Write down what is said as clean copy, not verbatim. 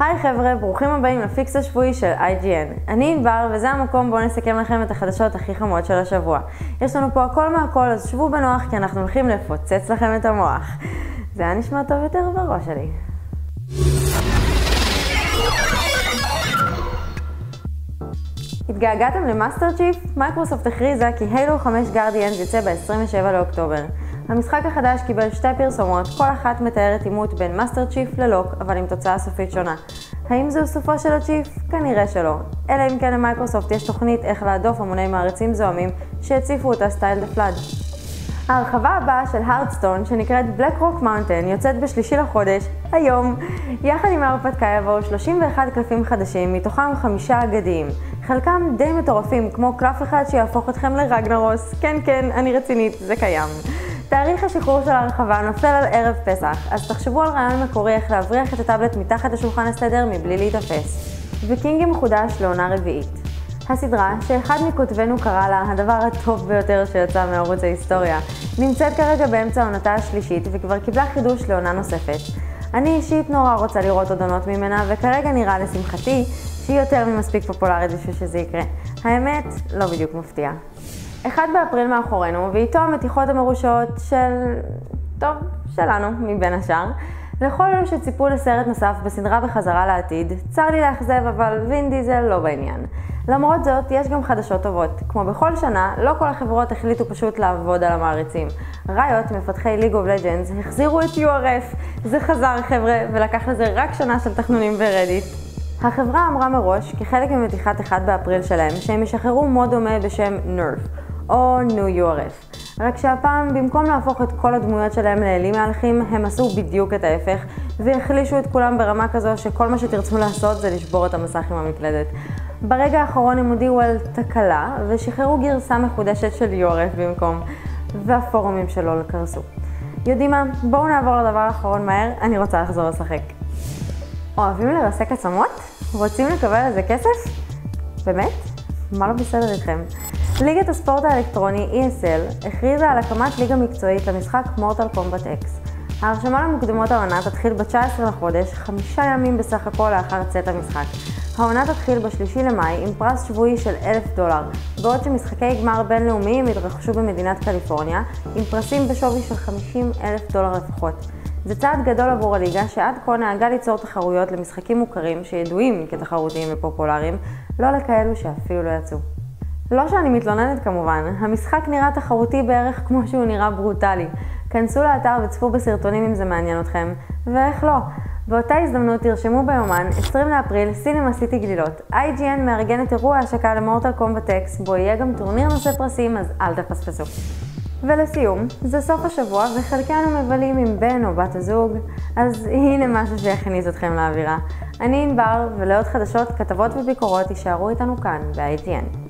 היי חבר'ה, ברוכים הבאים לפיקס השבועי של IGN. אני ענבר וזה המקום בו נסכם לכם את החדשות הכי חמות של השבוע. יש לנו פה הכל מהכל, אז שבו בנוח כי אנחנו הולכים לפוצץ לכם את המוח. זה היה נשמע טוב יותר בראש שלי. התגעגעתם למאסטר צ'יף? מייקרוסופט הכריזה כי הילו 5 גארדיאנס יצא ב-27 לאוקטובר. המשחק החדש קיבל 2 פרסומות, כל אחת מתארת עימות בין מאסטר צ'יף ללוק, אבל עם תוצאה סופית שונה. האם זהו סופו של הצ'יף? כנראה שלא. אלא אם כן למייקרוסופט יש תוכנית איך להדוף המוני מעריצים זוהמים שהציפו אותה סטייל דה פלאד. ההרחבה הבאה של הרדסטון, שנקראת Black Rock Mountain, יוצאת ב3 לחודש, היום. יחד עם ההרפתקה יבואו 31 קלפים חדשים, מתוכם 5 אגדיים. חלקם די מטורפים, כמו קלף אחד שיהפוך אתכם לרגנרוס. כן, אני רצינית, זה קיים. תאריך השחרור של ההרחבה נופל על ערב פסח, אז תחשבו על רעיון מקורי איך להבריח את הטאבלט מתחת לשולחן הסדר מבלי להתאפס. ויקינגים מחודש לעונה רביעית. הסדרה, שאחד מכותבנו קרא לה הדבר הטוב ביותר שיצא מערוץ ההיסטוריה, נמצאת כרגע באמצע העונתה השלישית וכבר קיבלה חידוש לעונה נוספת. אני אישית נורא רוצה לראות עוד עונות ממנה, וכרגע נראה לשמחתי שהיא יותר ממספיק פופולרית בשביל שזה יקרה. האמת, לא בדיוק מפתיע. 1 באפריל מאחורינו, ואיתו המתיחות המרושעות שלנו מבין השאר. לכל אלו שציפו לסרט נוסף בסדרה בחזרה לעתיד, צר לי לאכזב, אבל וין דיזל לא בעניין. למרות זאת, יש גם חדשות טובות. כמו בכל שנה, לא כל החברות החליטו פשוט לעבוד על המעריצים. ריוט, מפתחי ליג אוף לג'נדס, החזירו את URF. זה חזר חבר'ה, ולקח לזה רק שנה של תכנונים ברדיט. החברה אמרה מראש, כחלק ממתיחת 1 באפריל שלהם, שהם ישחררו מוד דומה בשם NERF, או New URF. רק שהפעם, במקום להפוך את כל הדמויות שלהם לאלים מהלכים, הם עשו בדיוק את ההפך, והחלישו את כולם ברמה כזו שכל מה שתרצו לעשות זה לשבור את המסך עם המקלדת. ברגע האחרון הם הודיעו על תקלה, ושחררו גרסה מחודשת של URF במקום, והפורומים שלו קרסו. יודעים מה? בואו נעבור לדבר האחרון מהר, אני רוצה לחזור לשחק. אוהבים לרסק עצמות? רוצים לקבל על זה כסף? באמת? מה לא בסדר איתכם? ליגת הספורט האלקטרוני ESL הכריזה על הקמת ליגה מקצועית למשחק מורטל קומבט אקס. ההרשמה למוקדמות העונה תתחיל ב-19 לחודש, 5 ימים בסך הכל לאחר צאת המשחק. העונה תתחיל ב3 למאי עם פרס שבועי של $1,000, בעוד שמשחקי גמר בינלאומיים יתרחשו במדינת קליפורניה, עם פרסים בשווי של $50,000 לפחות. זה צעד גדול עבור הליגה שעד כה נהגה ליצור תחרויות למשחקים מוכרים שידועים כתחרותיים ופופולריים, לא לכאלו שאפילו לא יצאו. לא שאני מתלוננת כמובן, המשחק נראה תחרותי בערך כמו שהוא נראה ברוטלי. כנסו לאתר וצפו בסרטונים אם זה מעניין אתכם, ואיך לא. באותה הזדמנות תרשמו ביומן, 20 לאפריל, סינמה סיטי גלילות. IGN מארגנת אירוע השקה למורטל קומבט אקס, בו יהיה גם טורניר נושא פרסים, אז אל תפספסו. ולסיום, זה סוף השבוע וחלקנו מבלים עם בן או בת הזוג, אז הנה משהו שיכניס אתכם לאווירה. אני ענבר, ולעוד חדשות, כתבות וביקורות יישארו איתנו כאן ב-IGN.